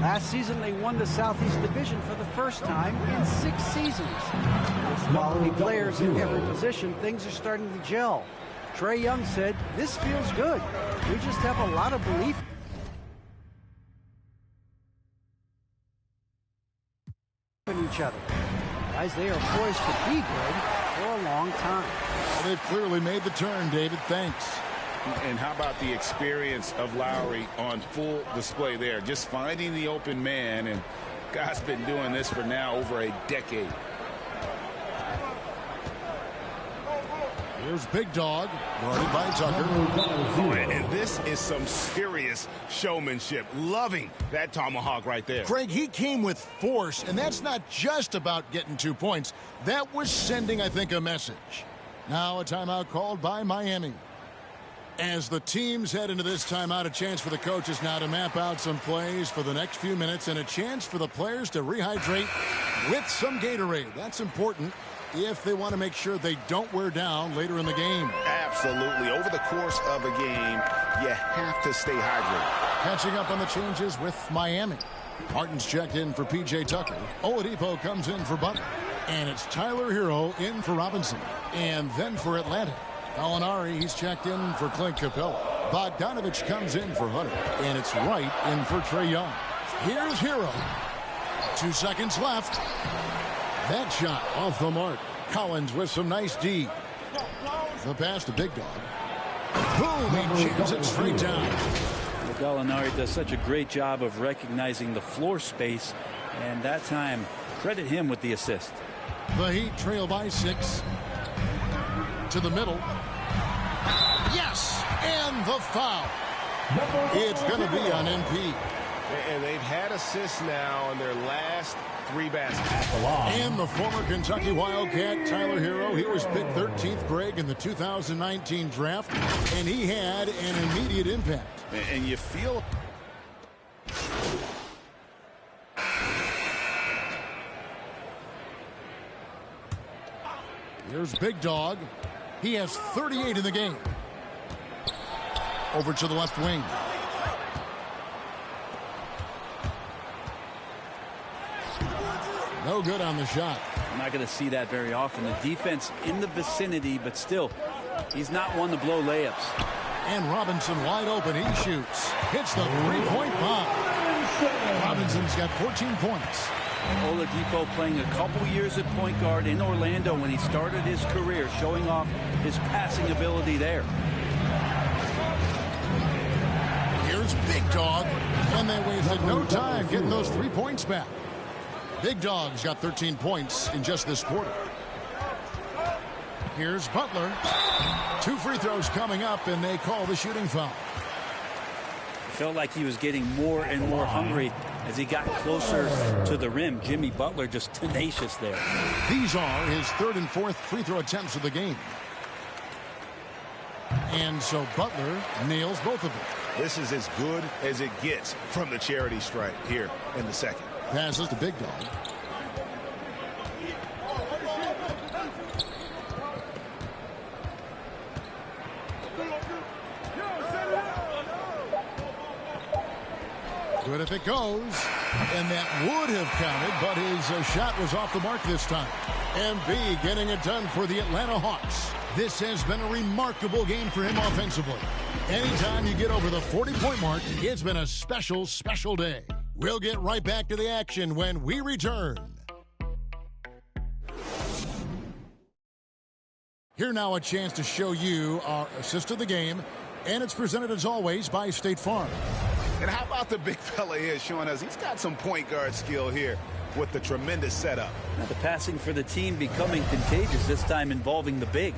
Last season, they won the Southeast Division for the first time in 6 seasons. With quality players in every position, things are starting to gel. Trae Young said, "This feels good. We just have a lot of belief in each other. Guys, they are poised to be good for a long time." Well, they've clearly made the turn, David. Thanks. And how about the experience of Lowry on full display there? Just finding the open man, and guy's been doing this for now over a decade. Here's Big Dog, guarded by Tucker. And this is some serious showmanship. Loving that tomahawk right there. Craig, he came with force, and that's not just about getting 2 points. That was sending, I think, a message. Now a timeout called by Miami. As the teams head into this timeout, a chance for the coaches now to map out some plays for the next few minutes and a chance for the players to rehydrate with some Gatorade. That's important if they want to make sure they don't wear down later in the game. Absolutely. Over the course of a game, you have to stay hydrated. Catching up on the changes with Miami. Martin's checked in for P.J. Tucker. Oladipo comes in for Butler. And it's Tyler Hero in for Robinson. And then for Atlanta, Gallinari, he's checked in for Clint Capella. Bogdanovich comes in for Hunter. And it's Wright in for Trae Young. Here's Hero. 2 seconds left. That shot off the mark. Collins with some nice D. The pass to Big Dog. Boom! He jams it straight down. Gallinari does such a great job of recognizing the floor space, and that time, credit him with the assist. The Heat trail by 6. To the middle. Yes! And the foul. It's going to be on MP. And they've had assists now in their last 3 baskets. And the former Kentucky Wildcat, Tyler Hero, he was picked 13th, Greg, in the 2019 draft, and he had an immediate impact. And you feel... Here's Big Dog. He has 38 in the game. Over to the left wing. No good on the shot. We're not going to see that very often. The defense in the vicinity, but still, he's not one to blow layups. And Robinson wide open. He shoots. Hits the three-point bomb. Robinson's got 14 points. Oladipo playing a couple years at point guard in Orlando when he started his career, showing off his passing ability there. Here's Big Dog, and they wasted no time getting those 3 points back. Big Dog's got 13 points in just this quarter. Here's Butler. 2 free throws coming up, and they call the shooting foul. Felt like he was getting more and more hungry as he got closer to the rim. Jimmy Butler just tenacious there. These are his 3rd and 4th free throw attempts of the game. And so Butler nails both of them. This is as good as it gets from the charity stripe here in the second. Passes to Big Dog. Good if it goes. And that would have counted, but his shot was off the mark this time. MB getting it done for the Atlanta Hawks. This has been a remarkable game for him offensively. Anytime you get over the 40-point mark, it's been a special, special day. We'll get right back to the action when we return. Here now a chance to show you our assist of the game, and it's presented as always by State Farm. And how about the big fella here showing us he's got some point guard skill here with the tremendous setup. Now the passing for the team becoming contagious, this time involving the big.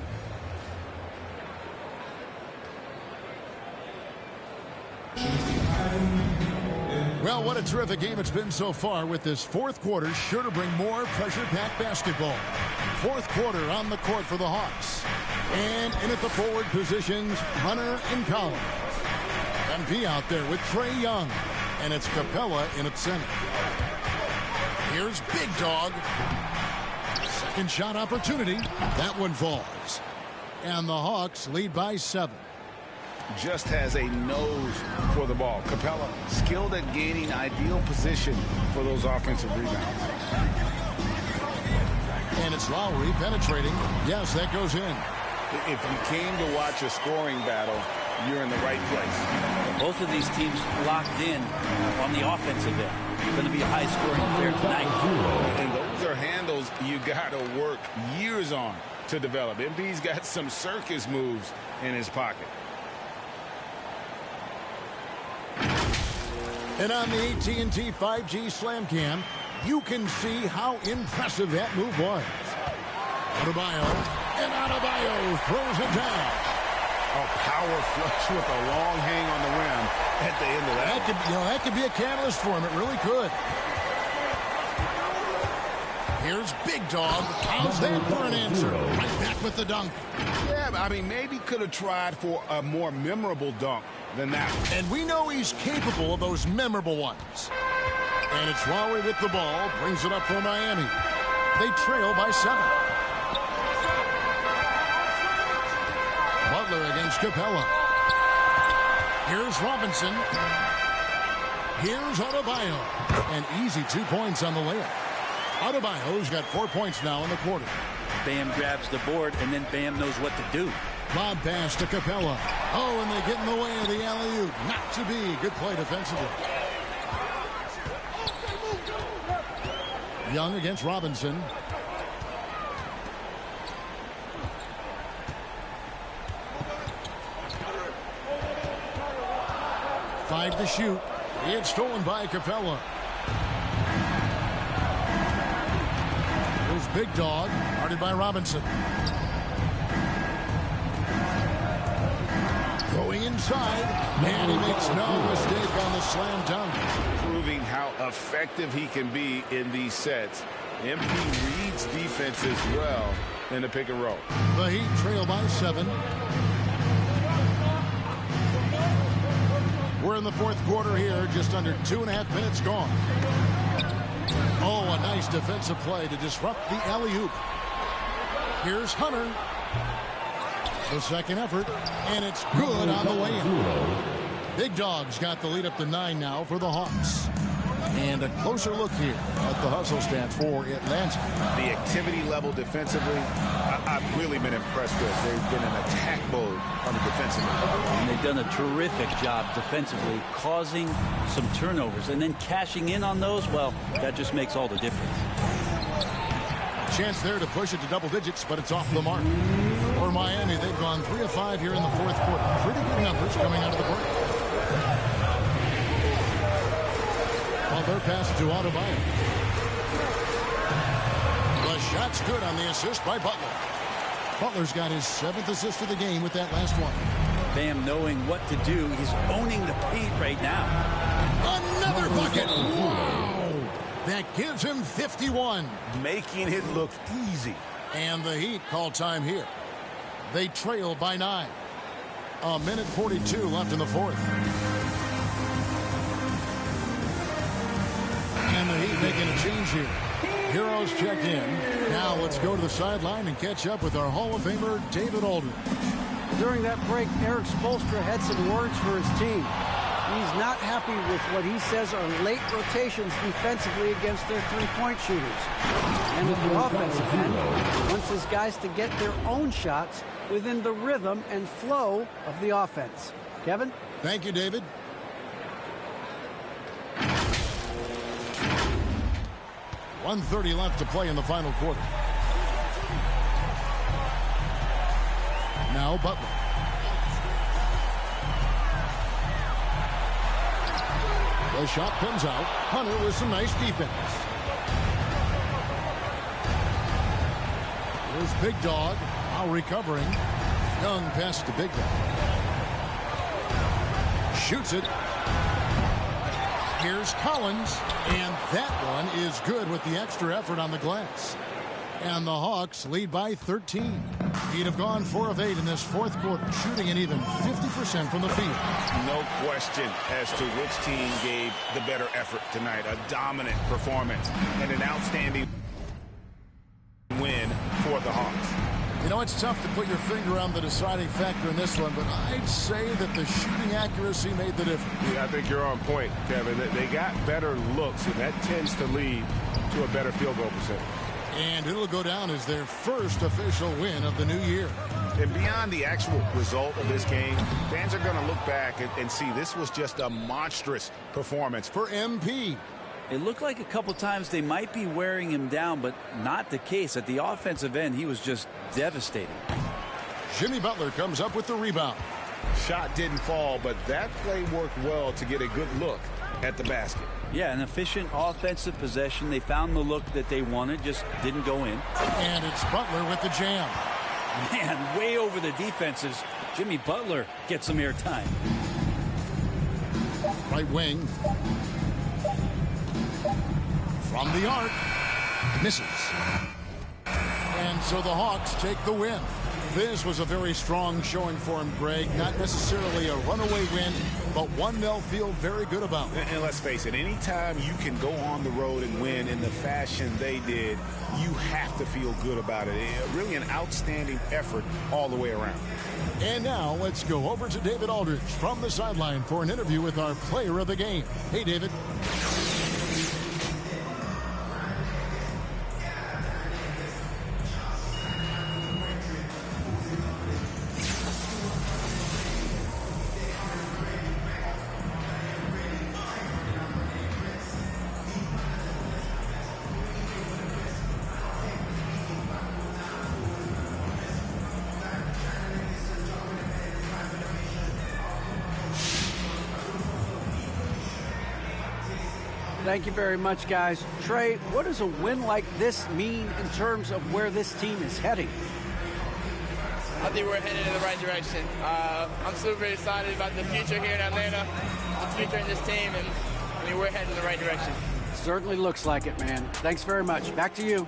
Well, what a terrific game it's been so far, with this 4th quarter sure to bring more pressure-packed basketball. 4th quarter on the court for the Hawks. And in at the forward positions, Hunter and Collins. MB out there with Trae Young. And it's Capella in at center. Here's Big Dog. Second shot opportunity. That one falls. And the Hawks lead by 7. Just has a nose for the ball. Capella skilled at gaining ideal position for those offensive rebounds. And it's Lowry penetrating. Yes, that goes in. If you came to watch a scoring battle, you're in the right place. Both of these teams locked in on the offensive end. Going to be a high-scoring affair tonight. And those are handles you got to work years on to develop. MB's got some circus moves in his pocket. And on the AT&T 5G Slam Cam, you can see how impressive that move was. Adebayo, and Adebayo throws it down. A power flush with a long hang on the rim at the end of that. That could be a catalyst for him. It really could. Here's Big Dog. How's that for an answer? Right back with the dunk. Yeah, I mean, maybe could have tried for a more memorable dunk than that. And we know he's capable of those memorable ones. And it's Lowry with the ball. Brings it up for Miami. They trail by 7. Butler against Capella. Here's Robinson. Here's Adebayo. An easy 2 points on the layup. Adebayo's got 4 points now in the quarter. Bam grabs the board, and then Bam knows what to do. Lob pass to Capella. Oh, and they get in the way of the alley-oop. Not to be. Good play defensively. Young against Robinson. Five to shoot. It's stolen by Capella. Here's Big Dog, guarded by Robinson. Going inside, and he makes no mistake on the slam dunk. Proving how effective he can be in these sets. MP reads defenses well in the pick and roll. The Heat trail by 7. We're in the 4th quarter here, just under 2.5 minutes gone. Oh, a nice defensive play to disrupt the alley-oop. Here's Hunter. The second effort, and it's good on the way in. Big Dog's got the lead up to 9 now for the Hawks. And a closer look here at the hustle stats for Atlanta. The activity level defensively, I've really been impressed with. They've been in attack mode on the defensive end. And they've done a terrific job defensively, causing some turnovers. And then cashing in on those, well, that just makes all the difference. A chance there to push it to double digits, but it's off the mark. For Miami, they've gone 3 of 5 here in the fourth quarter. Pretty good numbers coming out of the break. On their pass to Adebayo. The shot's good on the assist by Butler. Butler's got his 7th assist of the game with that last one. Bam knowing what to do. He's owning the paint right now. Another bucket. Wow. That gives him 51. Making it look easy. And the Heat call time here. They trail by 9. A minute 42 left in the fourth. And the Heat making a change here. Heroes check in. Now let's go to the sideline and catch up with our Hall of Famer, David Aldridge. During that break, Eric Spoelstra had some words for his team. He's not happy with what he says are late rotations defensively against their three-point shooters. And at the offensive end, he wants his guys to get their own shots within the rhythm and flow of the offense. Kevin? Thank you, David. .130 left to play in the final quarter. Now Butler. The shot comes out. Hunter with some nice defense. Here's Big Dog. Now recovering. Young pass to Big Dog. Shoots it. Here's Collins. And that one is good with the extra effort on the glass. And the Hawks lead by 13. He'd have gone 4 of 8 in this fourth quarter, shooting an even 50% from the field. No question as to which team gave the better effort tonight. A dominant performance and an outstanding win for the Hawks. You know, it's tough to put your finger on the deciding factor in this one, but I'd say that the shooting accuracy made the difference. Yeah, I think you're on point, Kevin. They got better looks, and that tends to lead to a better field goal percentage. And it'll go down as their first official win of the new year. And beyond the actual result of this game, fans are going to look back and see this was just a monstrous performance for MP. It looked like a couple times they might be wearing him down, but not the case. At the offensive end, he was just devastating. Jimmy Butler comes up with the rebound. Shot didn't fall, but that play worked well to get a good look at the basket. Yeah, an efficient offensive possession. They found the look that they wanted, just didn't go in. And it's Butler with the jam. Man, way over the defenses. Jimmy Butler gets some airtime. Right wing. From the arc. Misses. And so the Hawks take the win. This was a very strong showing for him, Greg. Not necessarily a runaway win, but one they'll feel very good about. And let's face it, anytime you can go on the road and win in the fashion they did, you have to feel good about it. Really an outstanding effort all the way around. And now let's go over to David Aldridge from the sideline for an interview with our player of the game. Hey, David. Thank you very much, guys. Trey, what does a win like this mean in terms of where this team is heading? I think we're headed in the right direction. I'm super excited about the future here in Atlanta, the future in this team, and I mean, we're heading in the right direction. Certainly looks like it, man. Thanks very much. Back to you.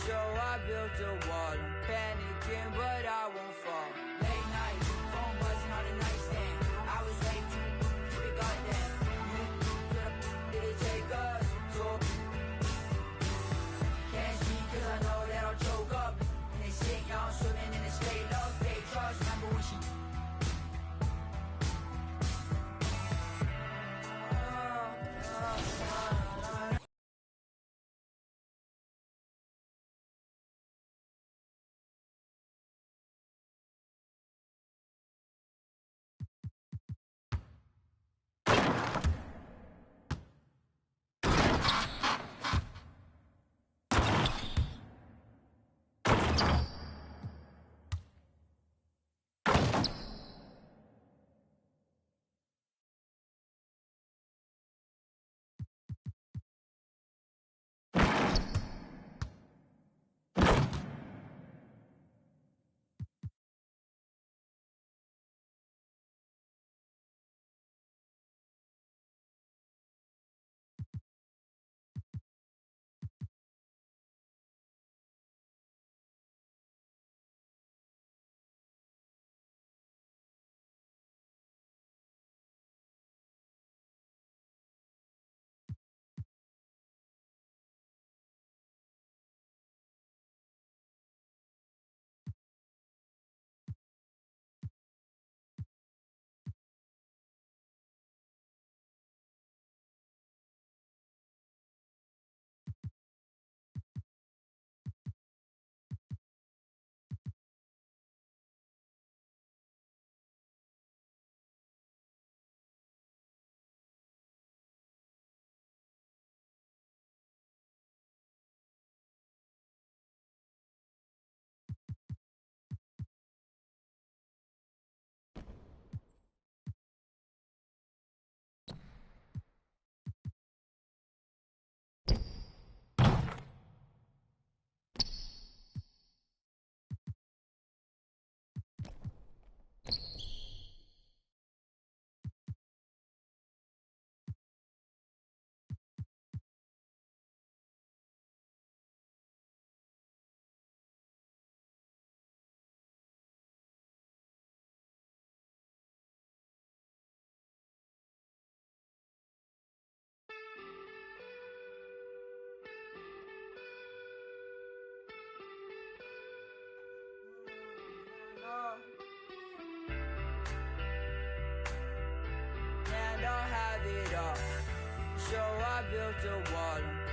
So I built a wall. I'm panicking, but I won't fall. Late night, phone buzzing on the nightstand. I was way too big, goddamn. Did it take us? So can't see 'cause I know that I'll choke up. And they say y'all swimming in the state love, fake trust. Remember when she and I'll have it all. So I built a wall. I'm